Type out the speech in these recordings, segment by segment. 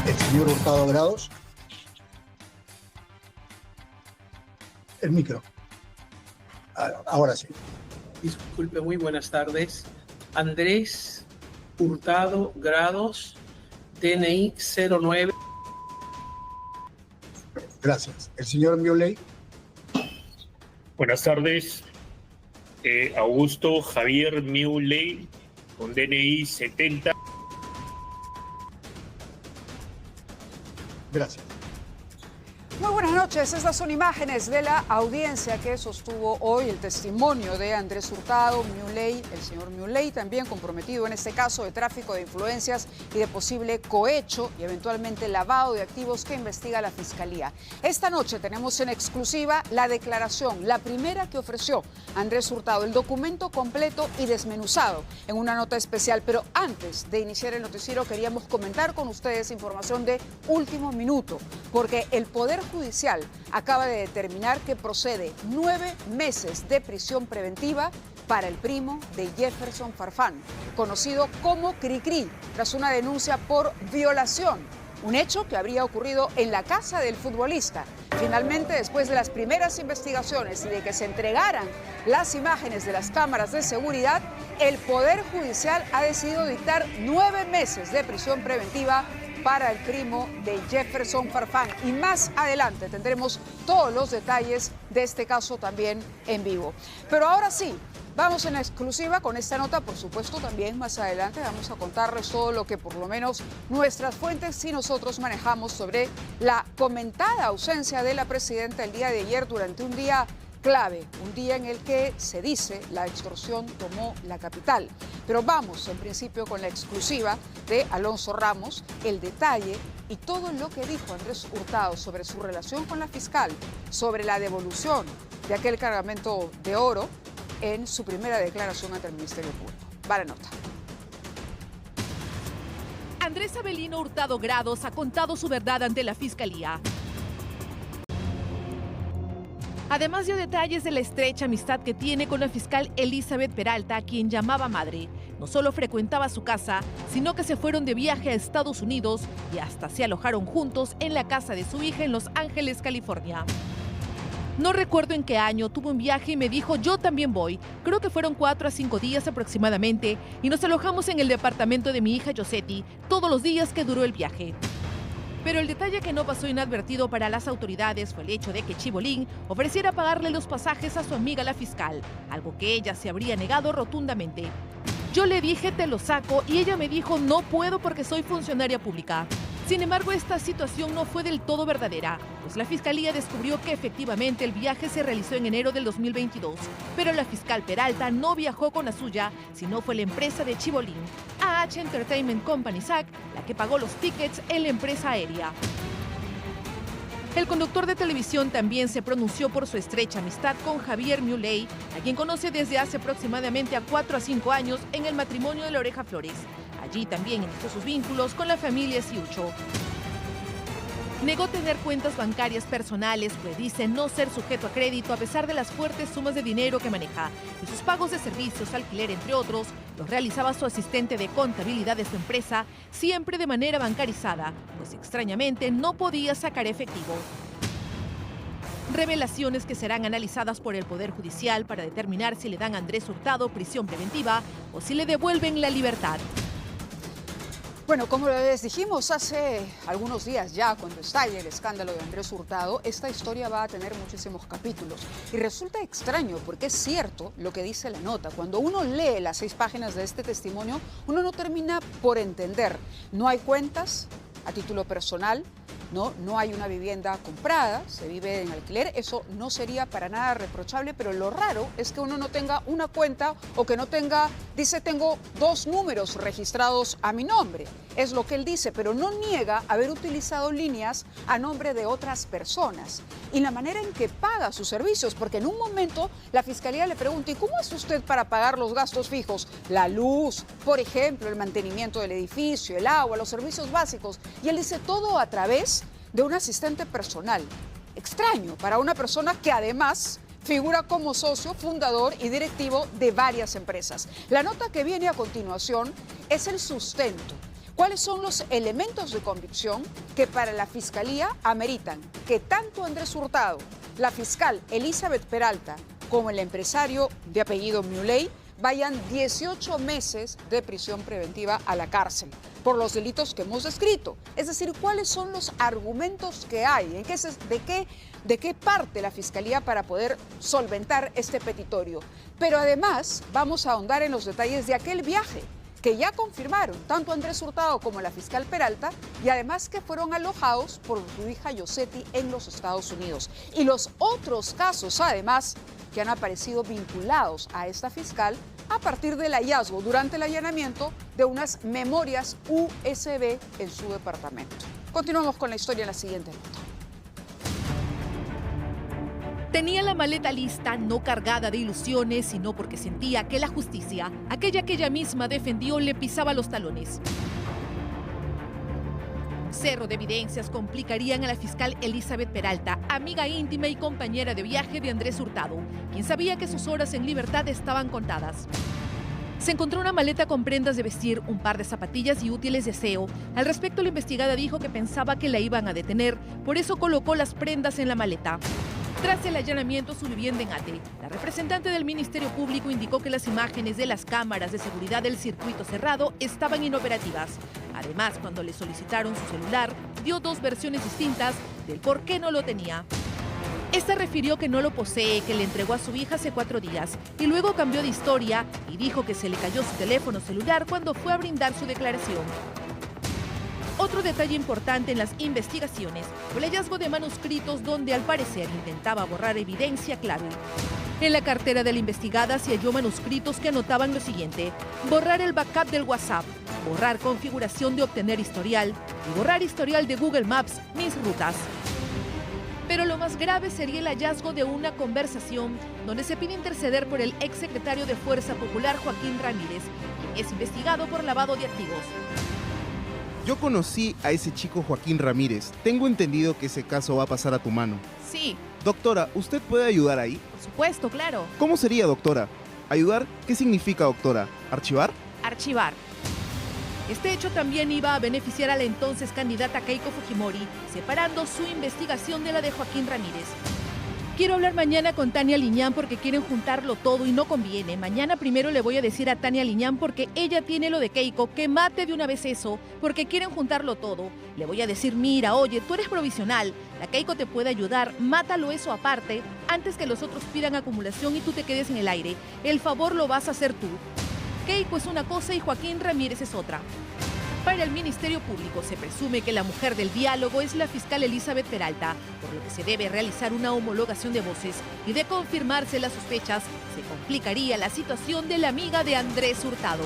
El señor Hurtado Grados. El micro. Ahora sí. Disculpe, muy buenas tardes. Andrés Hurtado Grados, DNI 09. Gracias. El señor Mioley. Buenas tardes. Augusto Javier Mioley, con DNI 70. Gracias. Muy buenas noches. Estas son imágenes de la audiencia que sostuvo hoy el testimonio de Andrés Hurtado, Mioley, el señor Mioley, también comprometido en este caso de tráfico de influencias y de posible cohecho y eventualmente lavado de activos que investiga la Fiscalía. Esta noche tenemos en exclusiva la declaración, la primera que ofreció Andrés Hurtado, el documento completo y desmenuzado en una nota especial. Pero antes de iniciar el noticiero queríamos comentar con ustedes información de último minuto, porque el Poder Judicial acaba de determinar que procede 9 meses de prisión preventiva para el primo de Jefferson Farfán, conocido como Cricri, tras una denuncia por violación, un hecho que habría ocurrido en la casa del futbolista. Finalmente, después de las primeras investigaciones y de que se entregaran las imágenes de las cámaras de seguridad, el Poder Judicial ha decidido dictar 9 meses de prisión preventiva para el primo de Jefferson Farfán. Y más adelante tendremos todos los detalles de este caso también en vivo. Pero ahora sí, vamos en exclusiva con esta nota. Por supuesto, también más adelante vamos a contarles todo lo que por lo menos nuestras fuentes y nosotros manejamos sobre la comentada ausencia de la presidenta el día de ayer durante un día clave, un día en el que se dice la extorsión tomó la capital. Pero vamos en principio con la exclusiva de Alonso Ramos, el detalle y todo lo que dijo Andrés Hurtado sobre su relación con la fiscal, sobre la devolución de aquel cargamento de oro en su primera declaración ante el Ministerio Público. Va la nota. Andrés Avelino Hurtado Grados ha contado su verdad ante la Fiscalía. Además dio detalles de la estrecha amistad que tiene con la fiscal Elizabeth Peralta, a quien llamaba madre. No solo frecuentaba su casa, sino que se fueron de viaje a Estados Unidos y hasta se alojaron juntos en la casa de su hija en Los Ángeles, California. No recuerdo en qué año, tuvo un viaje y me dijo, yo también voy. Creo que fueron 4 a 5 días aproximadamente y nos alojamos en el departamento de mi hija Yosetti todos los días que duró el viaje. Pero el detalle que no pasó inadvertido para las autoridades fue el hecho de que Chibolín ofreciera pagarle los pasajes a su amiga la fiscal, algo que ella se habría negado rotundamente. Yo le dije, te lo saco, y ella me dijo, no puedo porque soy funcionaria pública. Sin embargo, esta situación no fue del todo verdadera, pues la Fiscalía descubrió que efectivamente el viaje se realizó en enero del 2022, pero la fiscal Peralta no viajó con la suya, sino fue la empresa de Chibolín, AH Entertainment Company SAC, la que pagó los tickets en la empresa aérea. El conductor de televisión también se pronunció por su estrecha amistad con Javier Mioley, a quien conoce desde hace aproximadamente 4 a 5 años en el matrimonio de la Oreja Flores. Allí también inició sus vínculos con la familia Siucho. Negó tener cuentas bancarias personales, pues dice no ser sujeto a crédito a pesar de las fuertes sumas de dinero que maneja. Y sus pagos de servicios, alquiler, entre otros, los realizaba su asistente de contabilidad de su empresa, siempre de manera bancarizada, pues extrañamente no podía sacar efectivo. Revelaciones que serán analizadas por el Poder Judicial para determinar si le dan a Andrés Hurtado prisión preventiva o si le devuelven la libertad. Bueno, como les dijimos hace algunos días ya, cuando estalle el escándalo de Andrés Hurtado, esta historia va a tener muchísimos capítulos. Y resulta extraño porque es cierto lo que dice la nota. Cuando uno lee las 6 páginas de este testimonio, uno no termina por entender. No hay cuentas a título personal, no hay una vivienda comprada, se vive en alquiler, eso no sería para nada reprochable, pero lo raro es que uno no tenga una cuenta o que no tenga, dice, tengo 2 números registrados a mi nombre. Es lo que él dice, pero no niega haber utilizado líneas a nombre de otras personas. Y la manera en que paga sus servicios, porque en un momento la Fiscalía le pregunta, ¿y cómo hace usted para pagar los gastos fijos? La luz, por ejemplo, el mantenimiento del edificio, el agua, los servicios básicos. Y él dice todo a través de un asistente personal. Extraño para una persona que además Figura como socio, fundador y directivo de varias empresas. La nota que viene a continuación es el sustento. ¿Cuáles son los elementos de convicción que para la Fiscalía ameritan que tanto Andrés Hurtado, la fiscal Elizabeth Peralta, como el empresario de apellido Muley vayan 18 meses de prisión preventiva a la cárcel por los delitos que hemos descrito? Es decir, ¿cuáles son los argumentos que hay? ¿De qué parte la Fiscalía para poder solventar este petitorio? Pero además vamos a ahondar en los detalles de aquel viaje que ya confirmaron tanto Andrés Hurtado como la fiscal Peralta, y además que fueron alojados por su hija Yosetti en los Estados Unidos. Y los otros casos, además, que han aparecido vinculados a esta fiscal a partir del hallazgo durante el allanamiento de unas memorias USB en su departamento. Continuamos con la historia en la siguiente nota. Tenía la maleta lista, no cargada de ilusiones, sino porque sentía que la justicia, aquella que ella misma defendió, le pisaba los talones. Cerro de evidencias complicarían a la fiscal Elizabeth Peralta, amiga íntima y compañera de viaje de Andrés Hurtado, quien sabía que sus horas en libertad estaban contadas. Se encontró una maleta con prendas de vestir, un par de zapatillas y útiles de aseo. Al respecto, la investigada dijo que pensaba que la iban a detener, por eso colocó las prendas en la maleta. Tras el allanamiento a su vivienda en Ate, la representante del Ministerio Público indicó que las imágenes de las cámaras de seguridad del circuito cerrado estaban inoperativas. Además, cuando le solicitaron su celular, dio dos versiones distintas del por qué no lo tenía. Esta refirió que no lo posee, que le entregó a su hija hace 4 días y luego cambió de historia y dijo que se le cayó su teléfono celular cuando fue a brindar su declaración. Otro detalle importante en las investigaciones fue el hallazgo de manuscritos donde al parecer intentaba borrar evidencia clave. En la cartera de la investigada se halló manuscritos que anotaban lo siguiente: borrar el backup del WhatsApp, borrar configuración de obtener historial y borrar historial de Google Maps, mis rutas. Pero lo más grave sería el hallazgo de una conversación donde se pide interceder por el exsecretario de Fuerza Popular Joaquín Ramírez, quien es investigado por lavado de activos. Yo conocí a ese chico Joaquín Ramírez. Tengo entendido que ese caso va a pasar a tu mano. Sí, Doctora, ¿usted puede ayudar ahí? por supuesto, claro. ¿Cómo sería, doctora? ¿Ayudar? ¿Qué significa, doctora? ¿Archivar? Archivar. Este hecho también iba a beneficiar a la entonces candidata Keiko Fujimori, separando su investigación de la de Joaquín Ramírez. Quiero hablar mañana con Tania Liñán porque quieren juntarlo todo y no conviene. Mañana primero le voy a decir a Tania Liñán porque ella tiene lo de Keiko, que mate de una vez eso, porque quieren juntarlo todo. Le voy a decir, mira, oye, tú eres provisional, la Keiko te puede ayudar, mátalo eso aparte, antes que los otros pidan acumulación y tú te quedes en el aire. El favor lo vas a hacer tú. Keiko es una cosa y Joaquín Ramírez es otra. Para el Ministerio Público se presume que la mujer del diálogo es la fiscal Elizabeth Peralta, por lo que se debe realizar una homologación de voces y de confirmarse las sospechas, se complicaría la situación de la amiga de Andrés Hurtado.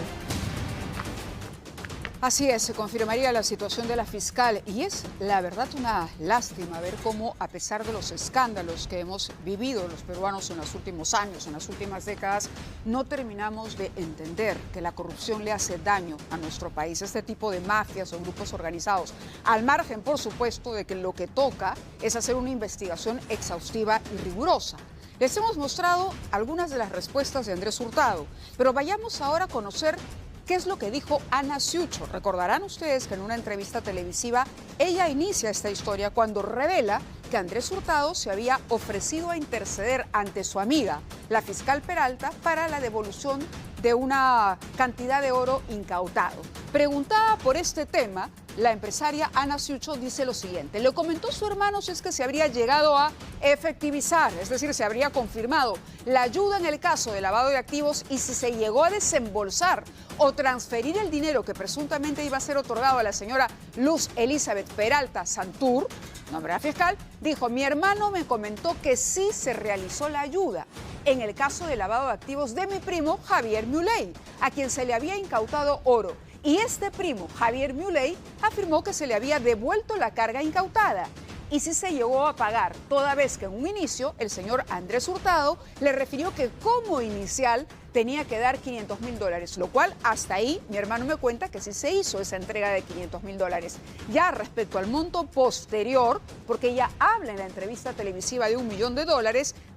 Así es, se confirmaría la situación de la fiscal y es, la verdad, una lástima ver cómo, a pesar de los escándalos que hemos vivido los peruanos en los últimos años, en las últimas décadas, no terminamos de entender que la corrupción le hace daño a nuestro país, este tipo de mafias o grupos organizados, al margen, por supuesto, de que lo que toca es hacer una investigación exhaustiva y rigurosa. Les hemos mostrado algunas de las respuestas de Andrés Hurtado, pero vayamos ahora a conocer ¿qué es lo que dijo Ana Ciucho? Recordarán ustedes que en una entrevista televisiva ella inicia esta historia cuando revela que Andrés Hurtado se había ofrecido a interceder ante su amiga, la fiscal Peralta, para la devolución de una cantidad de oro incautado. Preguntada por este tema, la empresaria Ana Ciucho dice lo siguiente: le comentó su hermano si es que se habría llegado a efectivizar, es decir, se habría confirmado la ayuda en el caso de lavado de activos y si se llegó a desembolsar o transferir el dinero que presuntamente iba a ser otorgado a la señora Luz Elizabeth Peralta Santur, nombre de la fiscal, dijo: mi hermano me comentó que sí se realizó la ayuda en el caso de lavado de activos de mi primo Javier Muley, a quien se le había incautado oro. Y este primo, Javier Muley, afirmó que se le había devuelto la carga incautada. Y sí se llegó a pagar, toda vez que en un inicio el señor Andrés Hurtado le refirió que como inicial tenía que dar $500.000, lo cual hasta ahí mi hermano me cuenta que sí se hizo esa entrega de $500.000. Ya respecto al monto posterior, porque ella habla en la entrevista televisiva de $1 millón,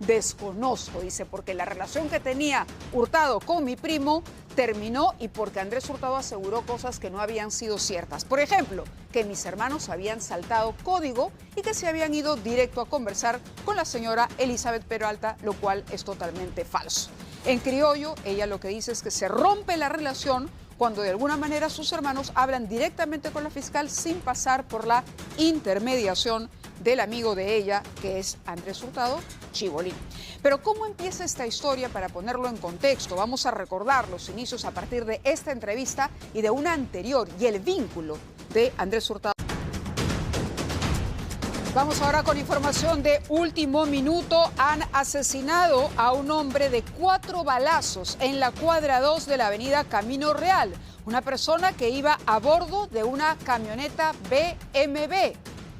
desconozco, dice, porque la relación que tenía Hurtado con mi primo terminó y porque Andrés Hurtado aseguró cosas que no habían sido ciertas. Por ejemplo, que mis hermanos habían saltado código y que se habían ido directo a conversar con la señora Elizabeth Peralta, lo cual es totalmente falso. En criollo, ella lo que dice es que se rompe la relación cuando de alguna manera sus hermanos hablan directamente con la fiscal sin pasar por la intermediación del amigo de ella, que es Andrés Hurtado, Chibolín. Pero ¿cómo empieza esta historia? Para ponerlo en contexto, vamos a recordar los inicios a partir de esta entrevista y de una anterior y el vínculo de Andrés Hurtado. Vamos ahora con información de último minuto. Han asesinado a un hombre de 4 balazos en la cuadra 2 de la avenida Camino Real. Una persona que iba a bordo de una camioneta BMW.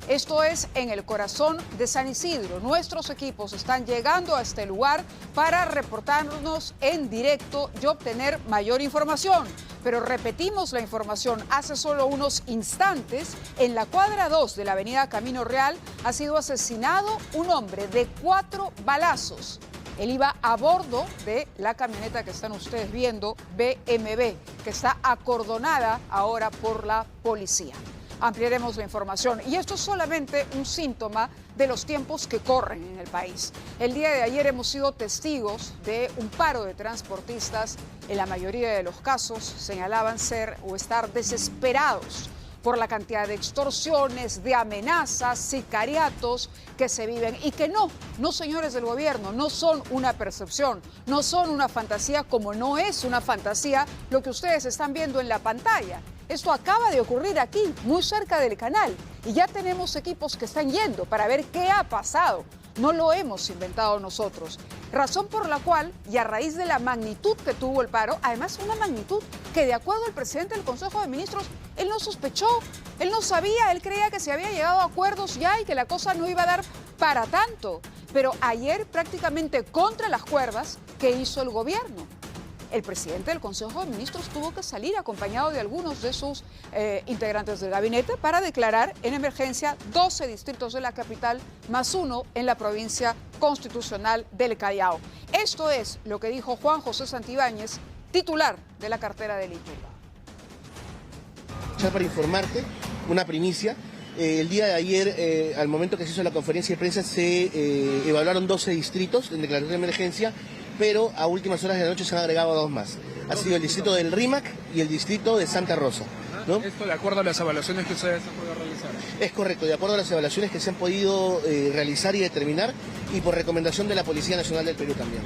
Esto es en el corazón de San Isidro. Nuestros equipos están llegando a este lugar para reportarnos en directo y obtener mayor información. Pero repetimos la información, hace solo unos instantes, en la cuadra 2 de la avenida Camino Real ha sido asesinado un hombre de 4 balazos. Él iba a bordo de la camioneta que están ustedes viendo, BMW, que está acordonada ahora por la policía. Ampliaremos la información y esto es solamente un síntoma de los tiempos que corren en el país. El día de ayer hemos sido testigos de un paro de transportistas. En la mayoría de los casos señalaban ser o estar desesperados por la cantidad de extorsiones, de amenazas, sicariatos que se viven y que no, señores del gobierno, no son una percepción, no son una fantasía, como no es una fantasía lo que ustedes están viendo en la pantalla. Esto acaba de ocurrir aquí, muy cerca del canal, y ya tenemos equipos que están yendo para ver qué ha pasado. No lo hemos inventado nosotros. Razón por la cual, y a raíz de la magnitud que tuvo el paro, además una magnitud que de acuerdo al presidente del Consejo de Ministros, él no sospechó, él no sabía, él creía que se había llegado a acuerdos ya y que la cosa no iba a dar para tanto. Pero ayer prácticamente contra las cuerdas, ¿qué hizo el gobierno? El presidente del Consejo de Ministros tuvo que salir acompañado de algunos de sus integrantes del gabinete para declarar en emergencia 12 distritos de la capital más 1 en la provincia constitucional del Callao. Esto es lo que dijo Juan José Santibáñez, titular de la cartera del Interior. Para informarte, una primicia. El día de ayer, al momento que se hizo la conferencia de prensa, se evaluaron 12 distritos en declaración de emergencia, pero a últimas horas de la noche se han agregado 2 más. Ha sido el distrito del Rímac y el distrito de Santa Rosa, ¿no? ¿Esto de acuerdo a las evaluaciones que ustedes han podido realizar? Es correcto, de acuerdo a las evaluaciones que se han podido realizar y determinar, y por recomendación de la Policía Nacional del Perú también.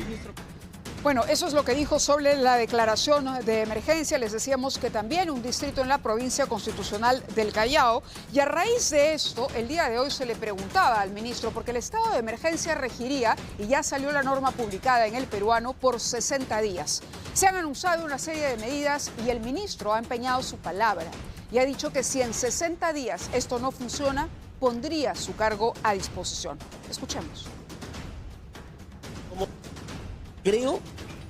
Bueno, eso es lo que dijo sobre la declaración de emergencia. Les decíamos que también un distrito en la provincia constitucional del Callao. Y a raíz de esto, el día de hoy se le preguntaba al ministro, porque el estado de emergencia regiría, y ya salió la norma publicada en El Peruano, por 60 días. Se han anunciado una serie de medidas y el ministro ha empeñado su palabra y ha dicho que si en 60 días esto no funciona, pondría su cargo a disposición. Escuchemos. Creo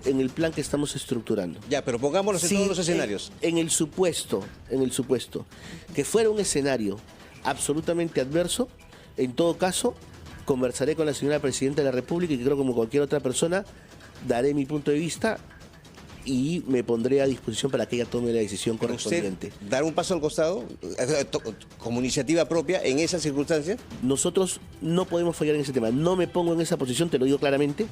en el plan que estamos estructurando. Ya, pero pongámonos en todos los escenarios. En el supuesto que fuera un escenario absolutamente adverso, en todo caso, conversaré con la señora Presidenta de la República y creo como cualquier otra persona, daré mi punto de vista y me pondré a disposición para que ella tome la decisión correspondiente. ¿Usted dar un paso al costado como iniciativa propia en esas circunstancias? Nosotros no podemos fallar en ese tema. No me pongo en esa posición, te lo digo claramente.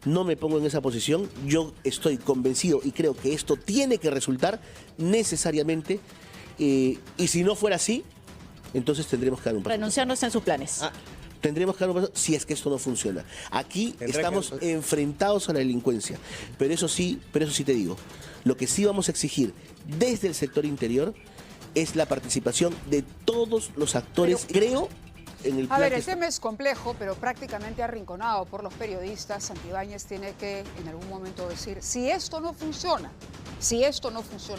No me pongo en esa posición, yo estoy convencido y creo que esto tiene que resultar necesariamente, y si no fuera así, entonces tendremos que dar un paso. Renunciar no está en sus planes. Tendremos que dar un paso si es que esto no funciona. Aquí estamos enfrentados a la delincuencia, pero eso sí te digo, lo que sí vamos a exigir desde el sector interior es la participación de todos los actores, creo. A ver, el tema es complejo, pero prácticamente arrinconado por los periodistas. Santibáñez tiene que en algún momento decir, si esto no funciona,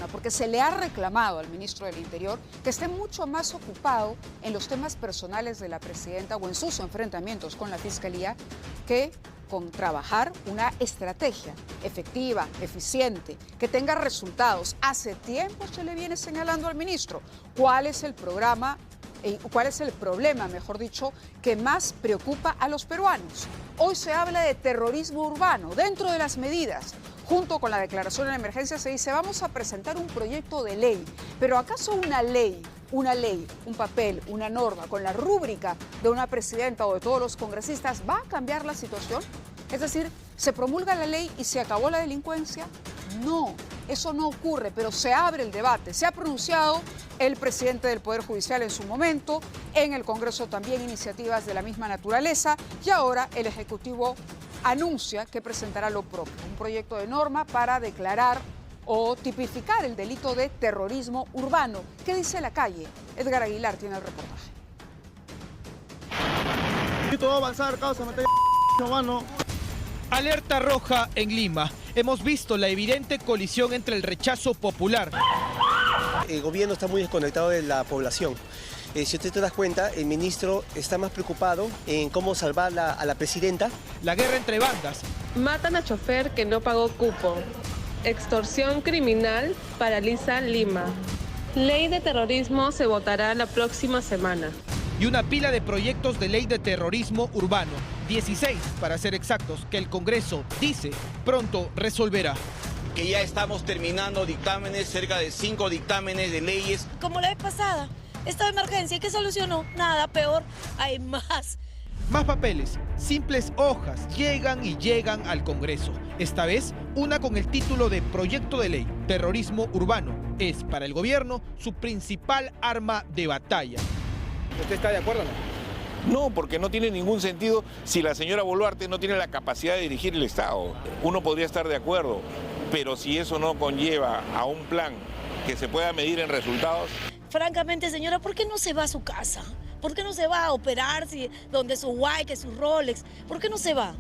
porque se le ha reclamado al ministro del Interior que esté mucho más ocupado en los temas personales de la presidenta o en sus enfrentamientos con la Fiscalía que con trabajar una estrategia efectiva, eficiente, que tenga resultados. Hace tiempo se le viene señalando al ministro cuál es el problema, mejor dicho, que más preocupa a los peruanos. Hoy se habla de terrorismo urbano. Dentro de las medidas, junto con la declaración de emergencia, se dice vamos a presentar un proyecto de ley. Pero ¿acaso una ley, un papel, una norma con la rúbrica de una presidenta o de todos los congresistas va a cambiar la situación? Es decir, ¿se promulga la ley y se acabó la delincuencia? No, eso no ocurre, pero se abre el debate. Se ha pronunciado el presidente del Poder Judicial en su momento, en el Congreso también iniciativas de la misma naturaleza, y ahora el Ejecutivo anuncia que presentará lo propio, un proyecto de norma para declarar o tipificar el delito de terrorismo urbano. ¿Qué dice la calle? Edgar Aguilar tiene el reportaje. Todo avanzar, causa, mano. Alerta roja en Lima. Hemos visto la evidente colisión entre el rechazo popular. El gobierno está muy desconectado de la población. Si usted te das cuenta, el ministro está más preocupado en cómo salvar a la presidenta. La guerra entre bandas. Matan a chofer que no pagó cupo. Extorsión criminal paraliza Lima. Ley de terrorismo se votará la próxima semana. Y una pila de proyectos de ley de terrorismo urbano, 16 para ser exactos, que el Congreso dice pronto resolverá. Que ya estamos terminando dictámenes, cerca de 5 dictámenes de leyes. Como la vez pasada, esta emergencia, ¿qué solucionó? Nada, peor, hay más. Más papeles, simples hojas, llegan y llegan al Congreso. Esta vez, una con el título de Proyecto de Ley, Terrorismo Urbano. Es para el gobierno su principal arma de batalla. ¿Usted está de acuerdo o no? No, porque no tiene ningún sentido si la señora Boluarte no tiene la capacidad de dirigir el Estado. Uno podría estar de acuerdo, pero si eso no conlleva a un plan que se pueda medir en resultados. Francamente, señora, ¿por qué no se va a su casa? ¿Por qué no se va a operar donde su guay, que su Rolex? ¿Por qué no se va?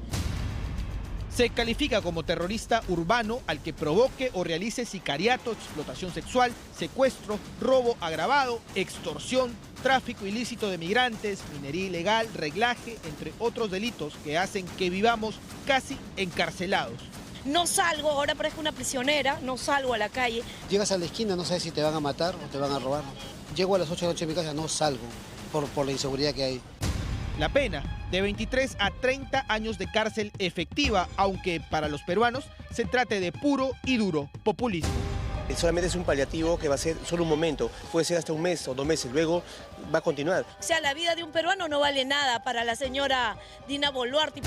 Se califica como terrorista urbano al que provoque o realice sicariato, explotación sexual, secuestro, robo agravado, extorsión, tráfico ilícito de migrantes, minería ilegal, reglaje, entre otros delitos que hacen que vivamos casi encarcelados. No salgo, ahora parezco una prisionera, no salgo a la calle. Llegas a la esquina, no sabes si te van a matar o te van a robar. Llego a las 8 de la noche a mi casa, no salgo por la inseguridad que hay. La pena, de 23 a 30 años de cárcel efectiva, aunque para los peruanos se trate de puro y duro populismo. Solamente es un paliativo que va a ser solo un momento, puede ser hasta un mes o 2 meses, luego va a continuar. O sea, la vida de un peruano no vale nada para la señora Dina Boluarte.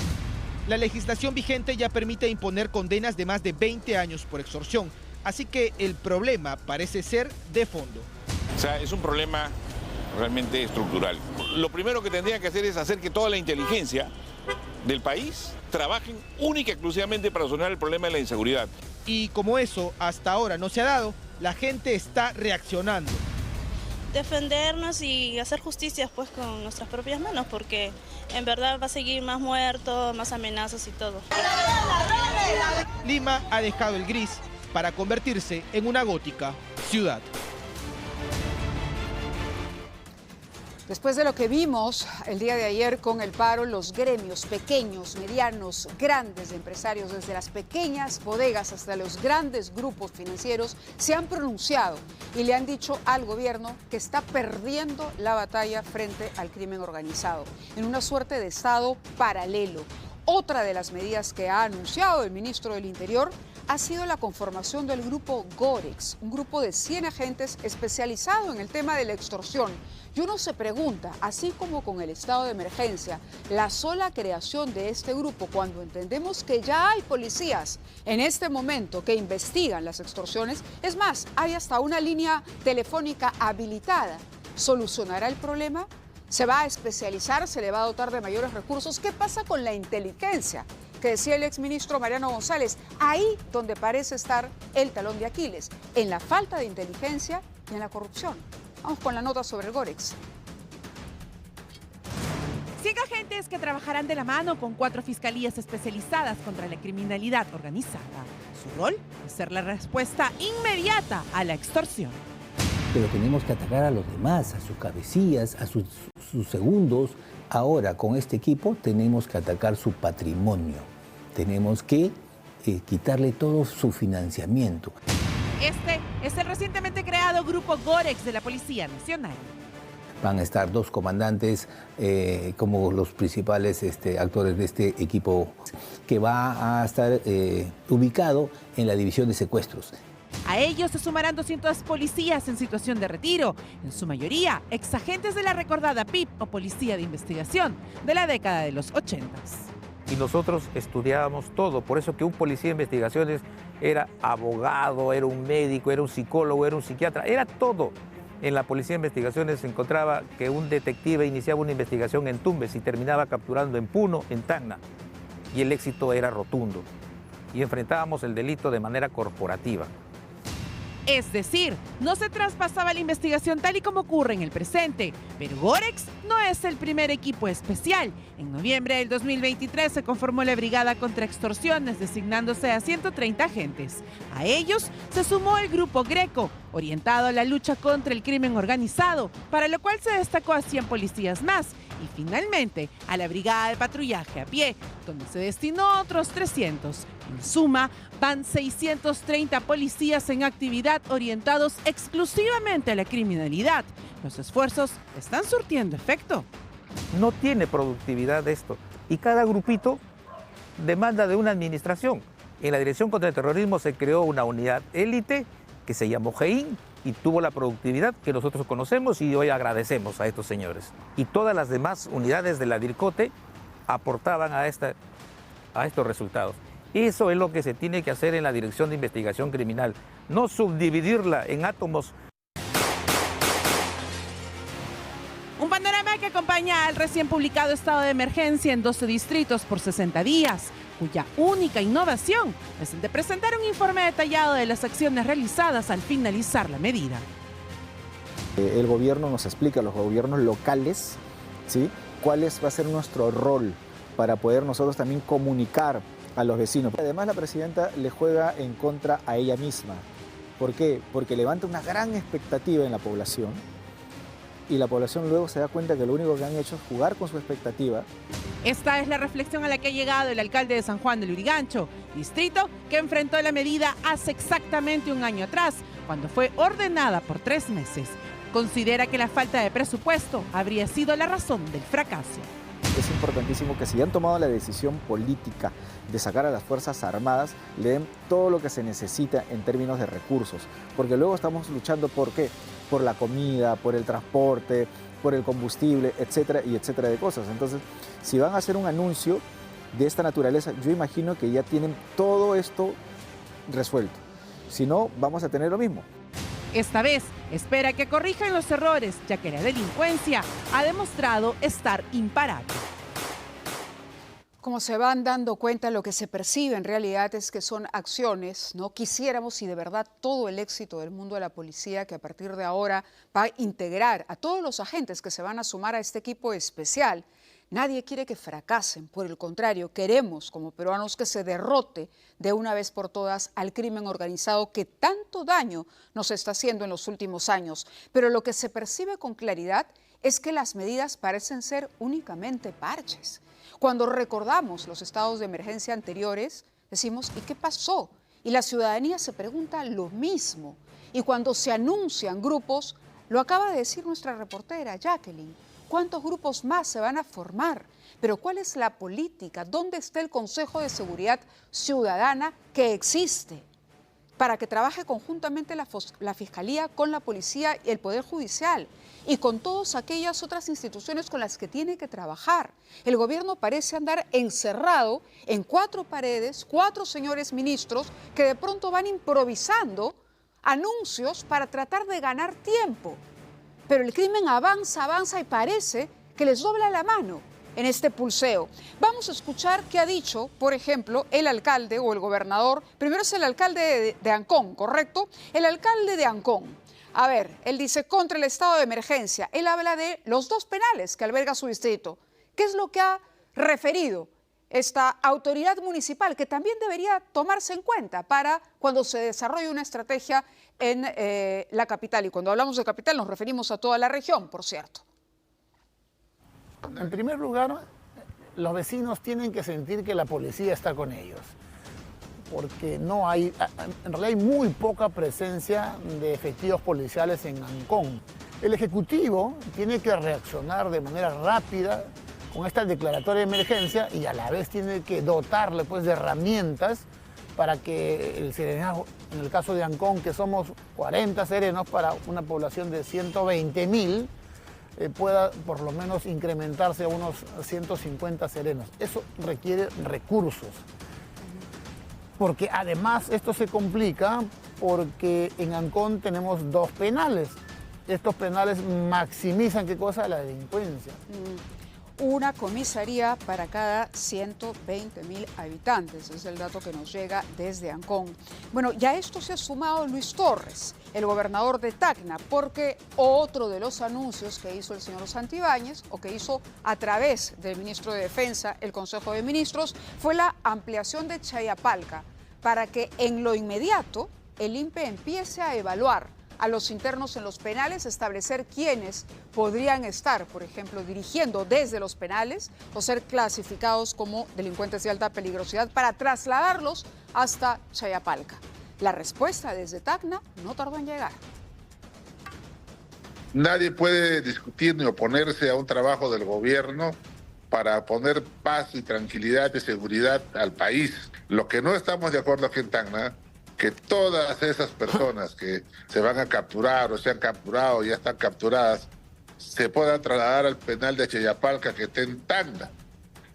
La legislación vigente ya permite imponer condenas de más de 20 años por extorsión, así que el problema parece ser de fondo. O sea, es un problema realmente estructural. Lo primero que tendría que hacer es hacer que toda la inteligencia del país trabajen única y exclusivamente para solucionar el problema de la inseguridad. Y como eso hasta ahora no se ha dado, la gente está reaccionando. Defendernos y hacer justicia pues con nuestras propias manos, porque en verdad va a seguir más muertos, más amenazas y todo. Lima ha dejado el gris para convertirse en una gótica ciudad. Después de lo que vimos el día de ayer con el paro, los gremios pequeños, medianos, grandes de empresarios, desde las pequeñas bodegas hasta los grandes grupos financieros, se han pronunciado y le han dicho al gobierno que está perdiendo la batalla frente al crimen organizado, en una suerte de estado paralelo. Otra de las medidas que ha anunciado el ministro del Interior ha sido la conformación del grupo Gorex, un grupo de 100 agentes especializado en el tema de la extorsión. Y uno se pregunta, así como con el estado de emergencia, la sola creación de este grupo, cuando entendemos que ya hay policías en este momento que investigan las extorsiones, es más, hay hasta una línea telefónica habilitada, ¿solucionará el problema? ¿Se va a especializar? ¿Se le va a dotar de mayores recursos? ¿Qué pasa con la inteligencia? Que decía el exministro Mariano González, ahí donde parece estar el talón de Aquiles, en la falta de inteligencia y en la corrupción. Vamos con la nota sobre el Gorex. 100 agentes que trabajarán de la mano con 4 fiscalías especializadas contra la criminalidad organizada. Su rol es ser la respuesta inmediata a la extorsión. Pero tenemos que atacar a los demás, a sus cabecillas, a sus segundos. Ahora, con este equipo, tenemos que atacar su patrimonio. Tenemos que quitarle todo su financiamiento. Este es el recientemente creado Grupo Gorex de la Policía Nacional. Van a estar 2 comandantes como los principales actores de este equipo, que va a estar ubicado en la división de secuestros. A ellos se sumarán 200 policías en situación de retiro, en su mayoría exagentes de la recordada PIP o Policía de Investigación de la década de los 80. Y nosotros estudiábamos todo, por eso que un policía de investigaciones era abogado, era un médico, era un psicólogo, era un psiquiatra, era todo. En la Policía de Investigaciones se encontraba que un detective iniciaba una investigación en Tumbes y terminaba capturando en Puno, en Tacna, y el éxito era rotundo. Y enfrentábamos el delito de manera corporativa. Es decir, no se traspasaba la investigación tal y como ocurre en el presente. Pero Gorex no es el primer equipo especial. En noviembre del 2023 se conformó la Brigada contra Extorsiones, designándose a 130 agentes. A ellos se sumó el Grupo Greco, orientado a la lucha contra el crimen organizado, para lo cual se destacó a 100 policías más. Y finalmente a la Brigada de Patrullaje a Pie, donde se destinó otros 300. En suma, van 630 policías en actividad orientados exclusivamente a la criminalidad. Los esfuerzos están surtiendo efecto. No tiene productividad esto. Y cada grupito demanda de una administración. En la Dirección contra el Terrorismo se creó una unidad élite que se llamó GEIN y tuvo la productividad que nosotros conocemos y hoy agradecemos a estos señores. Y todas las demás unidades de la DIRCOTE aportaban a estos resultados. Eso es lo que se tiene que hacer en la Dirección de Investigación Criminal, no subdividirla en átomos. Un panorama que acompaña al recién publicado estado de emergencia en 12 distritos por 60 días, cuya única innovación es el de presentar un informe detallado de las acciones realizadas al finalizar la medida. El gobierno nos explica, los gobiernos locales, ¿sí?, cuál va a ser nuestro rol para poder nosotros también comunicar a los vecinos. Además, la presidenta le juega en contra a ella misma. ¿Por qué? Porque levanta una gran expectativa en la población y la población luego se da cuenta que lo único que han hecho es jugar con su expectativa. Esta es la reflexión a la que ha llegado el alcalde de San Juan del Lurigancho, distrito que enfrentó la medida hace exactamente un año atrás, cuando fue ordenada por 3 meses. Considera que la falta de presupuesto habría sido la razón del fracaso. Es importantísimo que si han tomado la decisión política de sacar a las Fuerzas Armadas, le den todo lo que se necesita en términos de recursos, porque luego estamos luchando ¿por qué? Por la comida, por el transporte, por el combustible, etcétera y etcétera de cosas. Entonces, si van a hacer un anuncio de esta naturaleza, yo imagino que ya tienen todo esto resuelto. Si no, vamos a tener lo mismo. Esta vez espera que corrijan los errores, ya que la delincuencia ha demostrado estar imparable. Como se van dando cuenta, lo que se percibe en realidad es que son acciones, ¿no? Quisiéramos, y de verdad todo el éxito del mundo de la policía, que a partir de ahora va a integrar a todos los agentes que se van a sumar a este equipo especial. Nadie quiere que fracasen, por el contrario, queremos como peruanos que se derrote de una vez por todas al crimen organizado que tanto daño nos está haciendo en los últimos años. Pero lo que se percibe con claridad es que las medidas parecen ser únicamente parches. Cuando recordamos los estados de emergencia anteriores, decimos, ¿y qué pasó? Y la ciudadanía se pregunta lo mismo. Y cuando se anuncian grupos, lo acaba de decir nuestra reportera Jacqueline, ¿cuántos grupos más se van a formar? Pero ¿cuál es la política? ¿Dónde está el Consejo de Seguridad Ciudadana que existe para que trabaje conjuntamente la Fiscalía con la Policía y el Poder Judicial y con todas aquellas otras instituciones con las que tiene que trabajar? El gobierno parece andar encerrado en 4 paredes, 4 señores ministros que de pronto van improvisando anuncios para tratar de ganar tiempo. Pero el crimen avanza, avanza y parece que les dobla la mano en este pulseo. Vamos a escuchar qué ha dicho, por ejemplo, el alcalde o el gobernador. Primero es el alcalde de Ancón, ¿correcto? El alcalde de Ancón. A ver, él dice contra el estado de emergencia. Él habla de los 2 penales que alberga su distrito. ¿Qué es lo que ha referido esta autoridad municipal, que también debería tomarse en cuenta para cuando se desarrolle una estrategia en la capital? Y cuando hablamos de capital nos referimos a toda la región, por cierto. En primer lugar, los vecinos tienen que sentir que la policía está con ellos, porque no hay, en realidad hay muy poca presencia de efectivos policiales en Ancón. El Ejecutivo tiene que reaccionar de manera rápida con esta declaratoria de emergencia y a la vez tiene que dotarle pues, de herramientas para que el serenazgo, en el caso de Ancón, que somos 40 serenos para una población de 120.000, pueda por lo menos incrementarse a unos 150 serenos. Eso requiere recursos. Porque además esto se complica porque en Ancón tenemos 2 penales. Estos penales maximizan, ¿qué cosa? La delincuencia. Una comisaría para cada 120.000 habitantes, es el dato que nos llega desde Ancón. Bueno, ya esto se ha sumado Luis Torres, el gobernador de Tacna, porque otro de los anuncios que hizo el señor Santibáñez, o que hizo a través del ministro de Defensa, el Consejo de Ministros, fue la ampliación de Chayapalca, para que en lo inmediato el INPE empiece a evaluar a los internos en los penales, establecer quiénes podrían estar, por ejemplo, dirigiendo desde los penales o ser clasificados como delincuentes de alta peligrosidad para trasladarlos hasta Chayapalca. La respuesta desde Tacna no tardó en llegar. Nadie puede discutir ni oponerse a un trabajo del gobierno para poner paz y tranquilidad y seguridad al país. Lo que no estamos de acuerdo aquí en Tacna, que todas esas personas que se van a capturar o se han capturado o ya están capturadas se puedan trasladar al penal de Chayapalca que está en Tacna.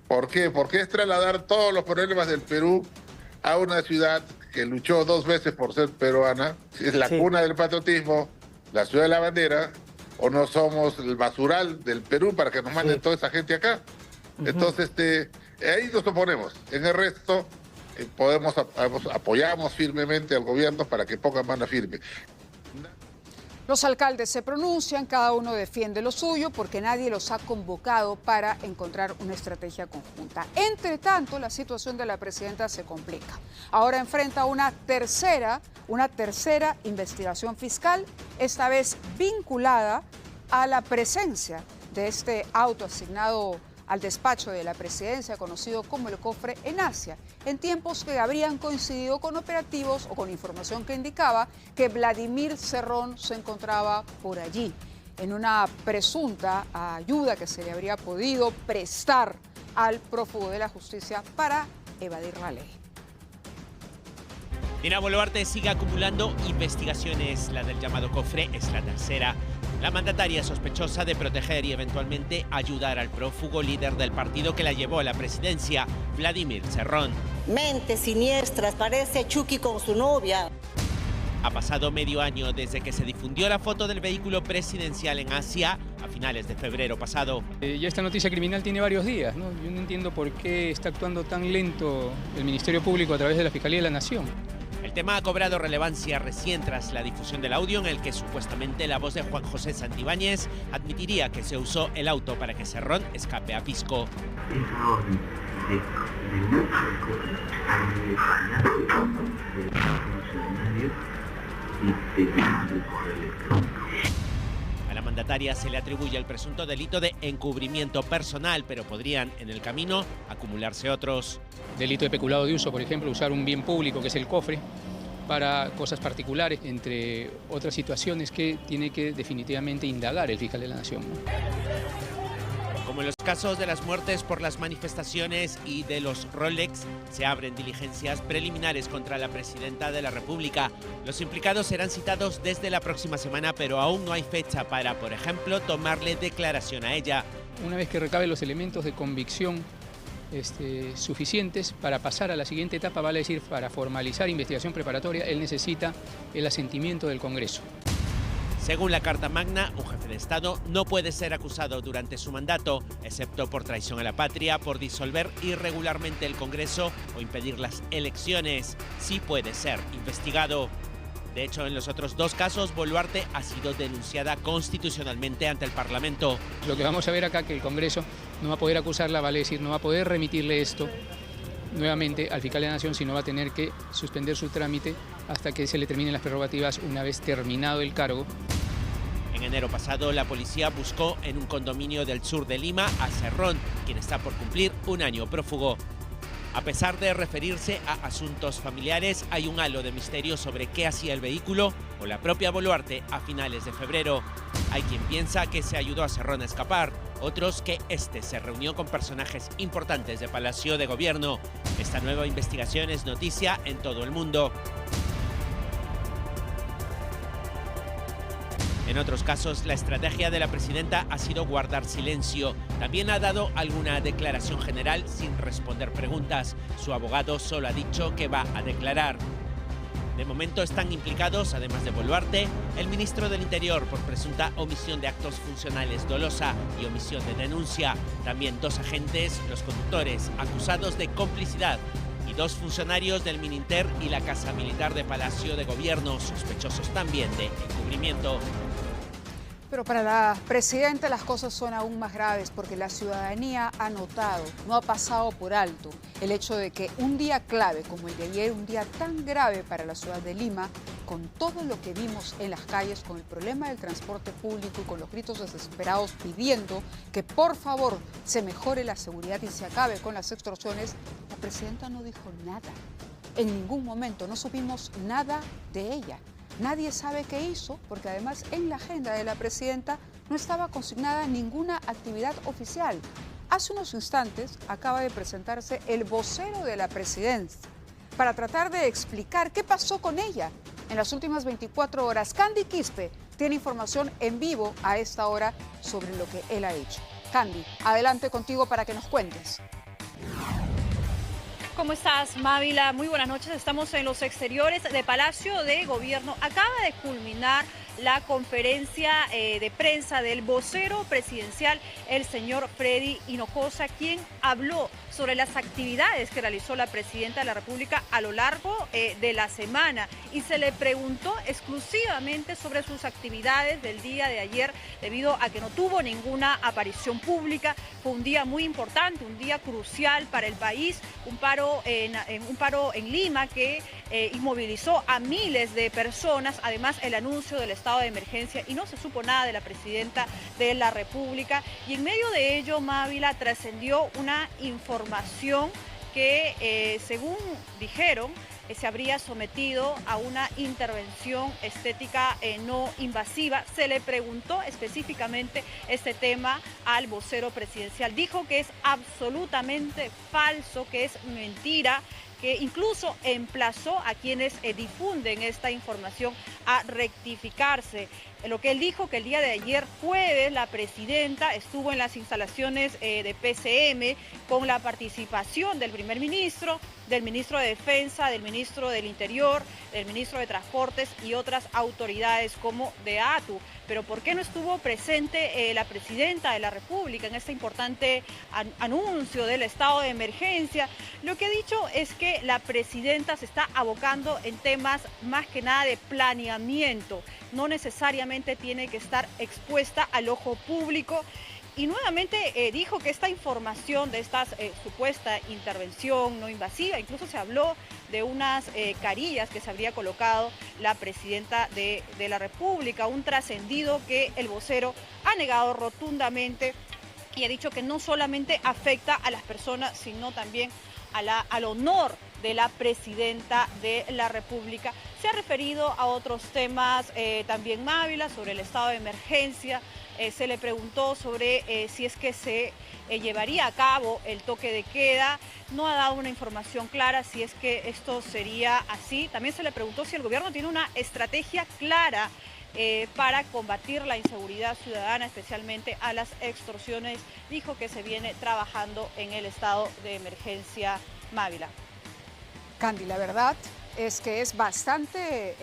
¿Por qué? Porque es trasladar todos los problemas del Perú a una ciudad que luchó 2 veces por ser peruana, es la cuna del patriotismo, la ciudad de la bandera, o no somos el basural del Perú para que nos manden toda esa gente acá. Entonces, ahí nos oponemos. En el resto, apoyamos firmemente al gobierno para que ponga mano firme. Los alcaldes se pronuncian, cada uno defiende lo suyo porque nadie los ha convocado para encontrar una estrategia conjunta. Entre tanto, la situación de la presidenta se complica. Ahora enfrenta una tercera investigación fiscal, esta vez vinculada a la presencia de este auto asignado al despacho de la presidencia, conocido como el cofre en Asia, en tiempos que habrían coincidido con operativos o con información que indicaba que Vladimir Cerrón se encontraba por allí, en una presunta ayuda que se le habría podido prestar al prófugo de la justicia para evadir la ley. Dina Boluarte sigue acumulando investigaciones. La del llamado cofre es la tercera. La mandataria sospechosa de proteger y eventualmente ayudar al prófugo líder del partido que la llevó a la presidencia, Vladimir Cerrón. Mentes siniestras, parece Chucky con su novia. Ha pasado medio año desde que se difundió la foto del vehículo presidencial en Asia a finales de febrero pasado. Ya esta noticia criminal tiene varios días, ¿no? Yo no entiendo por qué está actuando tan lento el Ministerio Público a través de la Fiscalía de la Nación. El tema ha cobrado relevancia recién tras la difusión del audio en el que supuestamente la voz de Juan José Santibáñez admitiría que se usó el auto para que Cerrón escape a Pisco. Esa orden de uso del cofre de funcionarios y de correo electrónico. A la mandataria se le atribuye el presunto delito de encubrimiento personal, pero podrían en el camino acumularse otros. Delito de peculado de uso, por ejemplo, usar un bien público que es el cofre para cosas particulares, entre otras situaciones que tiene que definitivamente indagar el fiscal de la Nación. Como en los casos de las muertes por las manifestaciones y de los Rolex, se abren diligencias preliminares contra la presidenta de la República. Los implicados serán citados desde la próxima semana, pero aún no hay fecha para, por ejemplo, tomarle declaración a ella. Una vez que recabe los elementos de convicción suficientes para pasar a la siguiente etapa, vale decir, para formalizar investigación preparatoria, él necesita el asentimiento del Congreso. Según la Carta Magna, un jefe de Estado no puede ser acusado durante su mandato, excepto por traición a la patria, por disolver irregularmente el Congreso o impedir las elecciones. Sí puede ser investigado. De hecho, en los otros 2 casos, Boluarte ha sido denunciada constitucionalmente ante el Parlamento. Lo que vamos a ver acá, que el Congreso no va a poder acusarla, vale decir, no va a poder remitirle esto nuevamente al fiscal de la Nación, sino va a tener que suspender su trámite hasta que se le terminen las prerrogativas una vez terminado el cargo. En enero pasado, la policía buscó en un condominio del sur de Lima a Cerrón, quien está por cumplir un año prófugo. A pesar de referirse a asuntos familiares, hay un halo de misterio sobre qué hacía el vehículo o la propia Boluarte a finales de febrero. Hay quien piensa que se ayudó a Cerrón a escapar, otros que este se reunió con personajes importantes de Palacio de Gobierno. Esta nueva investigación es noticia en todo el mundo. En otros casos, la estrategia de la presidenta ha sido guardar silencio. También ha dado alguna declaración general sin responder preguntas. Su abogado solo ha dicho que va a declarar. De momento están implicados, además de Boluarte, el ministro del Interior por presunta omisión de actos funcionales dolosa y omisión de denuncia. También 2 agentes, los conductores, acusados de complicidad. Y 2 funcionarios del Mininter y la Casa Militar de Palacio de Gobierno, sospechosos también de encubrimiento. Pero para la presidenta las cosas son aún más graves porque la ciudadanía ha notado, no ha pasado por alto, el hecho de que un día clave como el de ayer, un día tan grave para la ciudad de Lima, con todo lo que vimos en las calles, con el problema del transporte público y con los gritos desesperados pidiendo que por favor se mejore la seguridad y se acabe con las extorsiones, la presidenta no dijo nada. En ningún momento no supimos nada de ella. Nadie sabe qué hizo, porque además en la agenda de la presidenta no estaba consignada ninguna actividad oficial. Hace unos instantes acaba de presentarse el vocero de la presidencia para tratar de explicar qué pasó con ella en las últimas 24 horas. Candy Quispe tiene información en vivo a esta hora sobre lo que él ha hecho. Candy, adelante contigo para que nos cuentes. ¿Cómo estás, Mávila? Muy buenas noches. Estamos en los exteriores de Palacio de Gobierno. Acaba de culminar la conferencia de prensa del vocero presidencial, el señor Freddy Hinojosa, quien habló sobre las actividades que realizó la presidenta de la República a lo largo de la semana y se le preguntó exclusivamente sobre sus actividades del día de ayer debido a que no tuvo ninguna aparición pública. Fue un día muy importante, un día crucial para el país, un paro en Lima que inmovilizó a miles de personas, además el anuncio del estado de emergencia y no se supo nada de la presidenta de la República y en medio de ello, Mávila, trascendió una información que según dijeron se habría sometido a una intervención estética no invasiva. Se le preguntó específicamente este tema al vocero presidencial. Dijo que es absolutamente falso, que es mentira, que incluso emplazó a quienes difunden esta información a rectificarse. Lo que él dijo, que el día de ayer jueves la presidenta estuvo en las instalaciones de PCM con la participación del primer ministro, del ministro de Defensa, del ministro del Interior, del ministro de Transportes y otras autoridades como de ATU. Pero ¿por qué no estuvo presente la presidenta de la República en este importante anuncio del estado de emergencia? Lo que ha dicho es que la presidenta se está abocando en temas más que nada de planeamiento. No necesariamente tiene que estar expuesta al ojo público. Y nuevamente dijo que esta información de esta supuesta intervención no invasiva, incluso se habló de unas carillas que se habría colocado la presidenta de la República, un trascendido que el vocero ha negado rotundamente y ha dicho que no solamente afecta a las personas, sino también al honor de la presidenta de la República. Se ha referido a otros temas también, Mávila, sobre el estado de emergencia. Se le preguntó sobre si es que se llevaría a cabo el toque de queda. No ha dado una información clara si es que esto sería así. También se le preguntó si el gobierno tiene una estrategia clara para combatir la inseguridad ciudadana, especialmente a las extorsiones. Dijo que se viene trabajando en el estado de emergencia, Mávila. Candy, la verdad es que es bastante,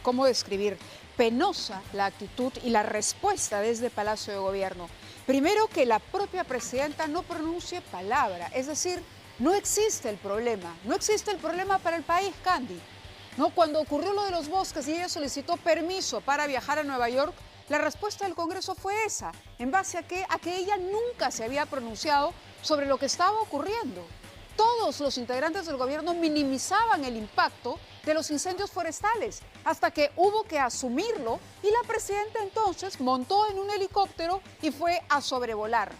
¿cómo describir? Penosa la actitud y la respuesta desde Palacio de Gobierno. Primero, que la propia presidenta no pronuncie palabra, es decir, no existe el problema para el país, Candy. ¿No? Cuando ocurrió lo de los bosques y ella solicitó permiso para viajar a Nueva York, la respuesta del Congreso fue esa, en base a que ella nunca se había pronunciado sobre lo que estaba ocurriendo. Todos los integrantes del gobierno minimizaban el impacto de los incendios forestales hasta que hubo que asumirlo y la presidenta entonces montó en un helicóptero y fue a sobrevolar.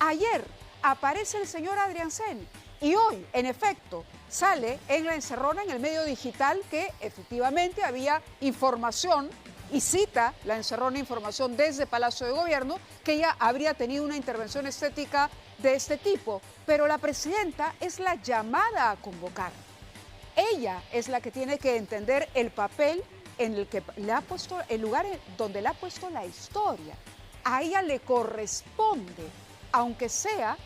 Ayer aparece el señor Adriancén y hoy, en efecto, sale en la encerrona en el medio digital que efectivamente había información y cita la encerrona información desde Palacio de Gobierno que ella habría tenido una intervención estética de este tipo, pero la presidenta es la llamada a convocar. Ella es la que tiene que entender el papel en el que le ha puesto, el lugar donde le ha puesto la historia. A ella le corresponde, aunque sea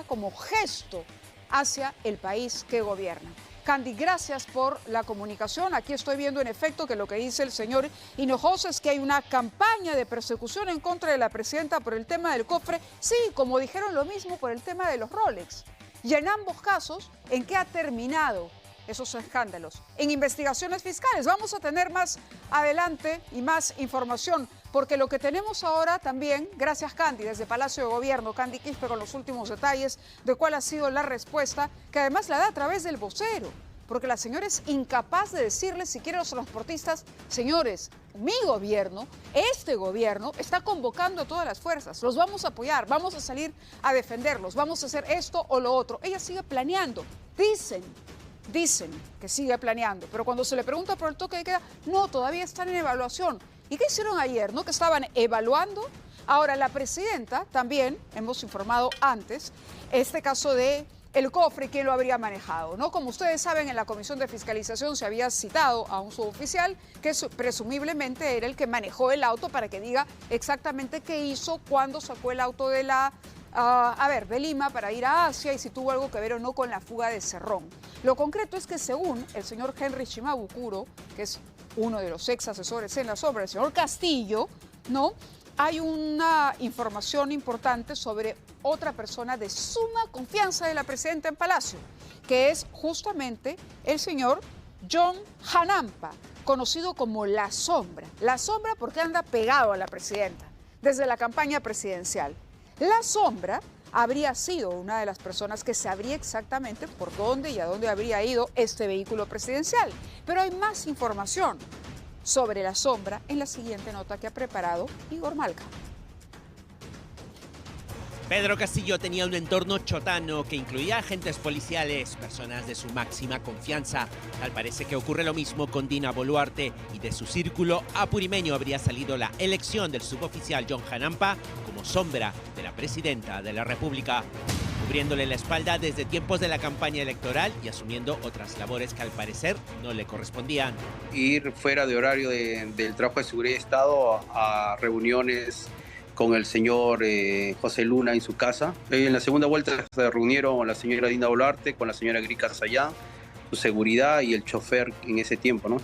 como gesto hacia el país que gobierna. Candy, gracias por la comunicación. Aquí estoy viendo en efecto que lo que dice el señor Hinojosa es que hay una campaña de persecución en contra de la presidenta por el tema del cofre. Sí, como dijeron lo mismo por el tema de los Rolex. Y en ambos casos, ¿en qué ha terminado esos escándalos? En investigaciones fiscales. Vamos a tener más adelante y más información, porque lo que tenemos ahora también, gracias Candy, desde Palacio de Gobierno, Candy Quispe con los últimos detalles de cuál ha sido la respuesta, que además la da a través del vocero, porque la señora es incapaz de decirles siquiera a los transportistas, señores, mi gobierno, este gobierno está convocando a todas las fuerzas, los vamos a apoyar, vamos a salir a defenderlos, vamos a hacer esto o lo otro. Ella sigue planeando, dicen que sigue planeando, pero cuando se le pregunta por el toque de queda, no, todavía están en evaluación. ¿Y qué hicieron ayer? ¿No? Que estaban evaluando. Ahora, la presidenta también, hemos informado antes, este caso de el cofre, quién lo habría manejado, ¿no? Como ustedes saben, en la Comisión de Fiscalización se había citado a un suboficial que presumiblemente era el que manejó el auto para que diga exactamente qué hizo, cuándo sacó el auto de de Lima para ir a Asia y si tuvo algo que ver o no con la fuga de Cerrón. Lo concreto es que según el señor Henry Shimabukuro, que es uno de los ex asesores en la sombra, el señor Castillo, ¿no? Hay una información importante sobre otra persona de suma confianza de la presidenta en Palacio, que es justamente el señor John Hanampa, conocido como La Sombra. La Sombra porque anda pegado a la presidenta desde la campaña presidencial. La Sombra habría sido una de las personas que sabría exactamente por dónde y a dónde habría ido este vehículo presidencial. Pero hay más información sobre La Sombra en la siguiente nota que ha preparado Igor Malca. Pedro Castillo tenía un entorno chotano que incluía agentes policiales, personas de su máxima confianza. Tal parece que ocurre lo mismo con Dina Boluarte y de su círculo apurimeño habría salido la elección del suboficial John Hanampa como sombra de la presidenta de la República, cubriéndole la espalda desde tiempos de la campaña electoral y asumiendo otras labores que al parecer no le correspondían. Ir fuera de horario del trabajo de seguridad de Estado a reuniones con el señor José Luna en su casa. En la segunda vuelta se reunieron la señora Dina Boluarte con la señora Grica Sayán, su seguridad y el chofer en ese tiempo, ¿no?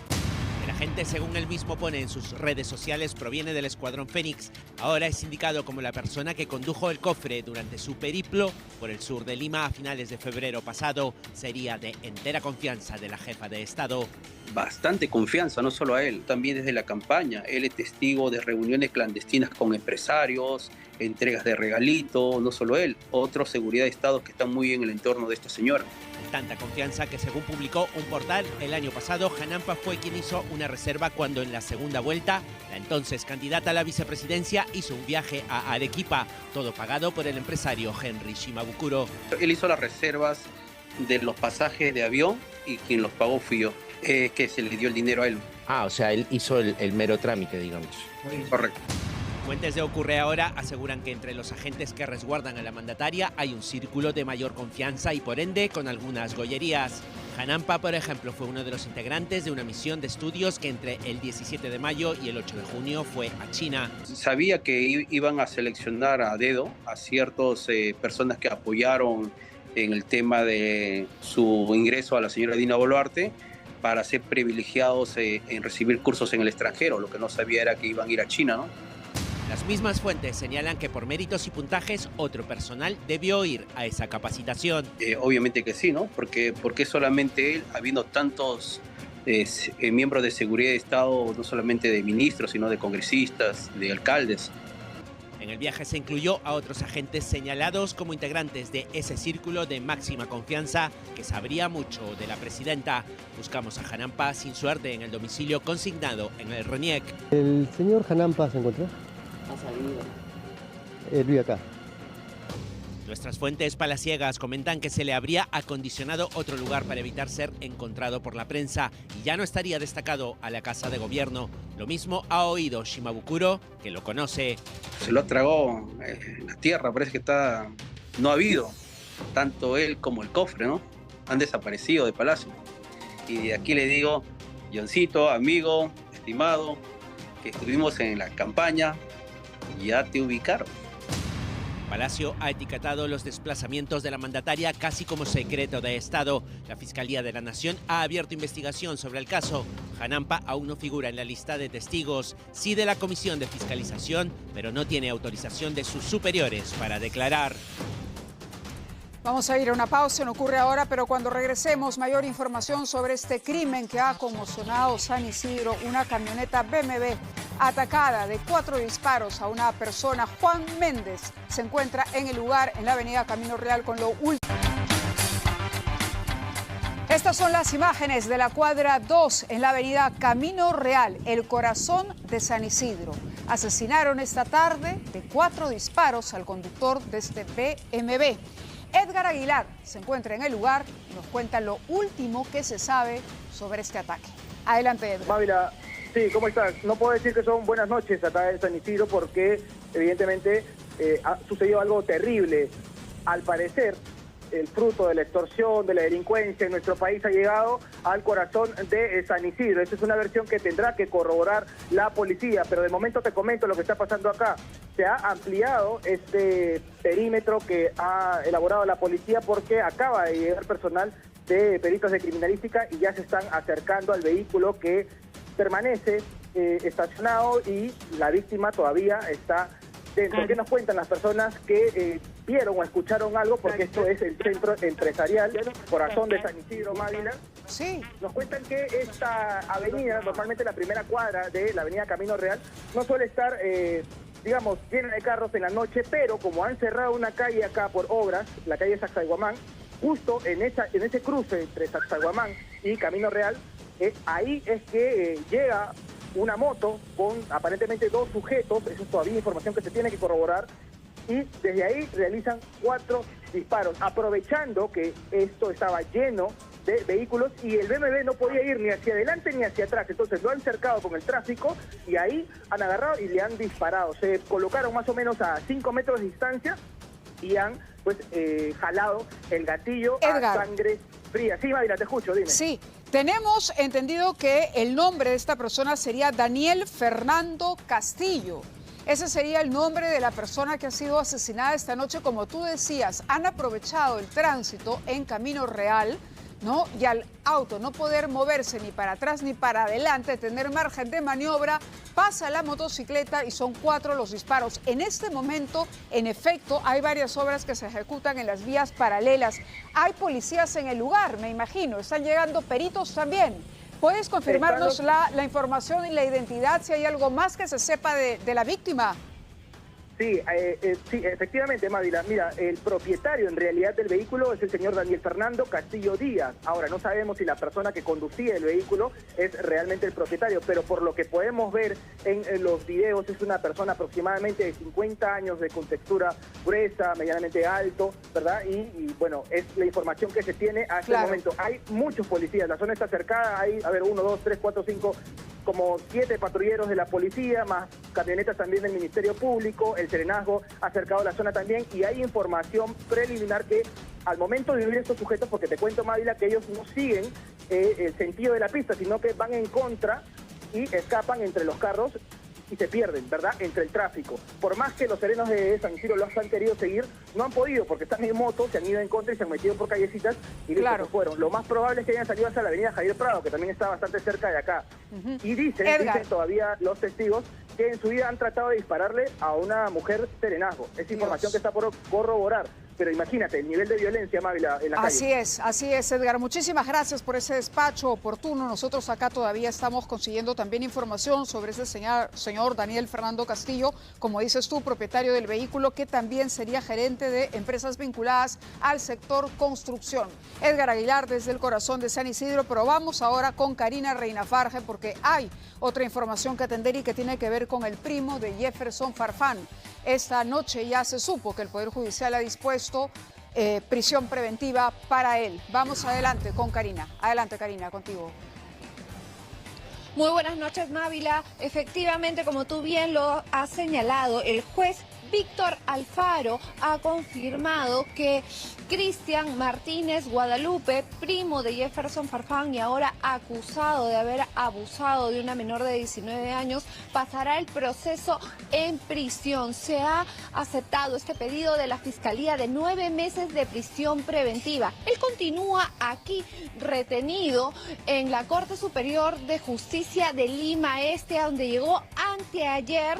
El agente, según él mismo pone en sus redes sociales, proviene del Escuadrón Fénix. Ahora es indicado como la persona que condujo el cofre durante su periplo por el sur de Lima a finales de febrero pasado. Sería de entera confianza de la jefa de Estado. Bastante confianza, no solo a él, también desde la campaña. Él es testigo de reuniones clandestinas con empresarios, entregas de regalitos, no solo él, otros seguridad de Estado que están muy en el entorno de esta señora. Tanta confianza que, según publicó un portal el año pasado, Hanampa fue quien hizo una reserva cuando en la segunda vuelta la entonces candidata a la vicepresidencia hizo un viaje a Arequipa, todo pagado por el empresario Henry Shimabukuro. Él hizo las reservas de los pasajes de avión y quien los pagó fui yo, que se le dio el dinero a él. Ah, o sea, él hizo el mero trámite, digamos. Correcto. Fuentes de Ocurre Ahora aseguran que entre los agentes que resguardan a la mandataria hay un círculo de mayor confianza y por ende con algunas gollerías. Hanampa, por ejemplo, fue uno de los integrantes de una misión de estudios que entre el 17 de mayo y el 8 de junio fue a China. Sabía que iban a seleccionar a dedo a ciertas personas que apoyaron en el tema de su ingreso a la señora Dina Boluarte para ser privilegiados en recibir cursos en el extranjero. Lo que no sabía era que iban a ir a China, ¿no? Las mismas fuentes señalan que por méritos y puntajes otro personal debió ir a esa capacitación. Obviamente que sí, ¿no? Porque solamente él, habiendo tantos miembros de seguridad de Estado, no solamente de ministros, sino de congresistas, de alcaldes. En el viaje se incluyó a otros agentes señalados como integrantes de ese círculo de máxima confianza que sabría mucho de la presidenta. Buscamos a Janampa sin suerte en el domicilio consignado en el RENIEC. ¿El señor Janampa se encontró? Ha salido. Él vive acá. Nuestras fuentes palaciegas comentan que se le habría acondicionado otro lugar para evitar ser encontrado por la prensa y ya no estaría destacado a la Casa de Gobierno. Lo mismo ha oído Shimabukuro, que lo conoce. Se lo tragó en la tierra, parece que no ha habido. Tanto él como el cofre, ¿no? Han desaparecido de Palacio. Y de aquí le digo, Johncito, amigo, estimado, que estuvimos en la campaña y ya te ubicaron. Palacio ha etiquetado los desplazamientos de la mandataria casi como secreto de Estado. La Fiscalía de la Nación ha abierto investigación sobre el caso. Janampa aún no figura en la lista de testigos, sí de la Comisión de Fiscalización, pero no tiene autorización de sus superiores para declarar. Vamos a ir a una pausa, no ocurre ahora, pero cuando regresemos, mayor información sobre este crimen que ha conmocionado San Isidro. Una camioneta BMW atacada de 4 disparos a una persona. Juan Méndez se encuentra en el lugar, en la avenida Camino Real, con lo último. Estas son las imágenes de la cuadra 2 en la avenida Camino Real, el corazón de San Isidro. Asesinaron esta tarde de 4 disparos al conductor de este BMW. Edgar Aguilar se encuentra en el lugar y nos cuenta lo último que se sabe sobre este ataque. Adelante, Edgar. Mávila, sí, ¿cómo estás? No puedo decir que son buenas noches acá en San Isidro porque evidentemente ha sucedido algo terrible. Al parecer, el fruto de la extorsión, de la delincuencia en nuestro país ha llegado al corazón de San Isidro. Esta es una versión que tendrá que corroborar la policía, pero de momento te comento lo que está pasando acá. Se ha ampliado este perímetro que ha elaborado la policía porque acaba de llegar personal de peritos de criminalística y ya se están acercando al vehículo que permanece estacionado y la víctima todavía está dentro. ¿Qué nos cuentan las personas que vieron o escucharon algo? Porque esto es el centro empresarial, corazón de San Isidro, Mávila. Sí. Nos cuentan que esta avenida, normalmente la primera cuadra de la avenida Camino Real, no suele estar, digamos, llena de carros en la noche, pero como han cerrado una calle acá por obras, la calle Sacsayhuamán, justo en ese cruce entre Sacsayhuamán y Camino Real, ahí es que llega una moto con aparentemente 2 sujetos, eso es todavía información que se tiene que corroborar, y desde ahí realizan 4 disparos, aprovechando que esto estaba lleno de vehículos y el BMW no podía ir ni hacia adelante ni hacia atrás, entonces lo han cercado con el tráfico y ahí han agarrado y le han disparado. Se colocaron más o menos a 5 metros de distancia y han pues jalado el gatillo. Edgar. A sangre fría. Sí, Mávila, te escucho, dime. Sí, tenemos entendido que el nombre de esta persona sería Daniel Fernando Castillo. Ese sería el nombre de la persona que ha sido asesinada esta noche. Como tú decías, han aprovechado el tránsito en Camino Real, ¿no? Y al auto no poder moverse ni para atrás ni para adelante, tener margen de maniobra, pasa la motocicleta y son 4 los disparos. En este momento, en efecto, hay varias obras que se ejecutan en las vías paralelas. Hay policías en el lugar, me imagino. Están llegando peritos también. ¿Puedes confirmarnos la información y la identidad, si hay algo más que se sepa de la víctima? Sí, sí, efectivamente, Mávila. Mira, el propietario en realidad del vehículo es el señor Daniel Fernando Castillo Díaz. Ahora, no sabemos si la persona que conducía el vehículo es realmente el propietario, pero por lo que podemos ver en los videos es una persona aproximadamente de 50 años, de contextura gruesa, medianamente alto, ¿verdad? Y bueno, es la información que se tiene hasta el momento. Hay muchos policías, la zona está cercada, hay, 1, 2, 3, 4, 5... como 7 patrulleros de la policía, más camionetas también del Ministerio Público, el Serenazgo ha acercado a la zona también y hay información preliminar que al momento de vivir estos sujetos, porque te cuento, Mávila, que ellos no siguen el sentido de la pista, sino que van en contra y escapan entre los carros y se pierden, ¿verdad?, entre el tráfico. Por más que los serenos de San Isidro los han querido seguir, no han podido porque están en moto, se han ido en contra y se han metido por callecitas y se fueron. Lo más probable es que hayan salido hacia la avenida Javier Prado, que también está bastante cerca de acá. Y dicen todavía los testigos que en su vida han tratado de dispararle a una mujer serenazgo. Es información que está por corroborar. pero imagínate el nivel de violencia, Mávila, en la calle. Así es, Edgar. Muchísimas gracias por ese despacho oportuno. Nosotros acá todavía estamos consiguiendo también información sobre ese señor Daniel Fernando Castillo, como dices tú, propietario del vehículo, que también sería gerente de empresas vinculadas al sector construcción. Edgar Aguilar, desde el corazón de San Isidro, pero vamos ahora con Karina Reinafarge, porque hay otra información que atender y que tiene que ver con el primo de Jefferson Farfán. Esta noche ya se supo que el Poder Judicial ha dispuesto prisión preventiva para él. Vamos adelante con Karina. Adelante, Karina, contigo. Muy buenas noches, Mávila. Efectivamente, como tú bien lo has señalado, el juez Víctor Alfaro ha confirmado que Cristian Martínez Guadalupe, primo de Jefferson Farfán y ahora acusado de haber abusado de una menor de 19 años, pasará el proceso en prisión. Se ha aceptado este pedido de la Fiscalía de 9 meses de prisión preventiva. Él continúa aquí retenido en la Corte Superior de Justicia de Lima Este, a donde llegó anteayer,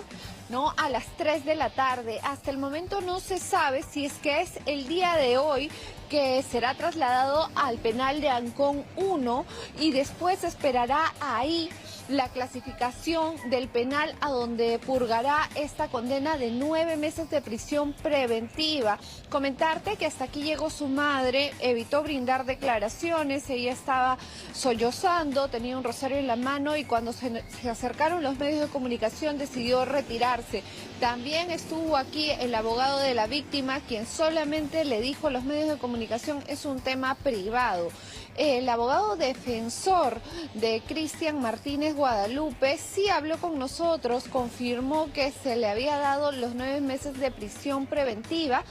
a las 3 de la tarde. Hasta el momento no se sabe si es que es el día de hoy que será trasladado al penal de Ancón 1 y después esperará ahí la clasificación del penal a donde purgará esta condena de 9 meses de prisión preventiva. Comentarte que hasta aquí llegó su madre, evitó brindar declaraciones, ella estaba sollozando, tenía un rosario en la mano y cuando se acercaron los medios de comunicación decidió retirarse. También estuvo aquí el abogado de la víctima, quien solamente le dijo a los medios de comunicación es un tema privado. El abogado defensor de Cristian Martínez Guadalupe sí habló con nosotros, confirmó que se le había dado los 9 meses de prisión preventiva,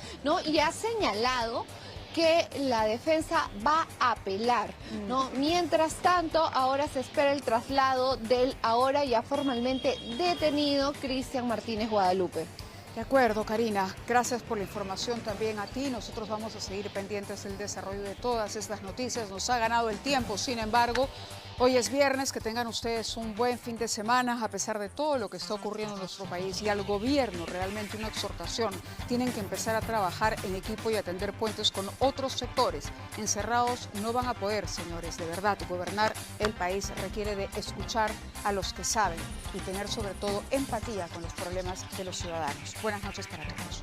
y ha señalado que la defensa va a apelar, Mientras tanto, ahora se espera el traslado del ahora ya formalmente detenido Cristian Martínez Guadalupe. De acuerdo, Karina. Gracias por la información también a ti. Nosotros vamos a seguir pendientes del desarrollo de todas estas noticias. Nos ha ganado el tiempo, sin embargo, hoy es viernes. Que tengan ustedes un buen fin de semana, a pesar de todo lo que está ocurriendo en nuestro país. Y al gobierno, realmente una exhortación. Tienen que empezar a trabajar en equipo y atender puentes con otros sectores. Encerrados no van a poder, señores. De verdad, gobernar el país requiere de escuchar a los que saben y tener sobre todo empatía con los problemas de los ciudadanos. Buenas noches para todos.